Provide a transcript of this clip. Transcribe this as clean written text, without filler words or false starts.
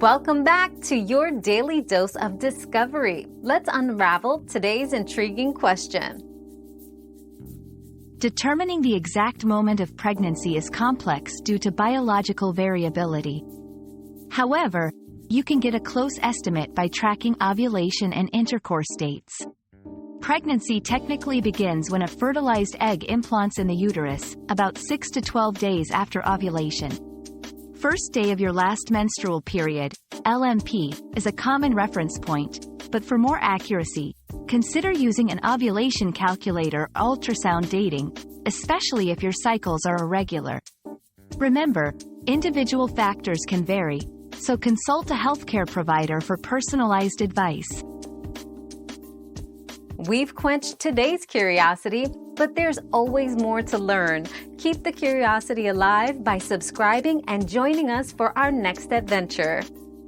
Welcome back to your daily dose of discovery. Let's unravel today's intriguing question. Determining the exact moment of pregnancy is complex due to biological variability. However, you can get a close estimate by tracking ovulation and intercourse dates. Pregnancy technically begins when a fertilized egg implants in the uterus, about 6 to 12 days after ovulation. First day of your last menstrual period, LMP, is a common reference point, but for more accuracy, consider using an ovulation calculator or ultrasound dating, especially if your cycles are irregular. Remember, individual factors can vary, so consult a healthcare provider for personalized advice. We've quenched today's curiosity, but there's always more to learn. Keep the curiosity alive by subscribing and joining us for our next adventure.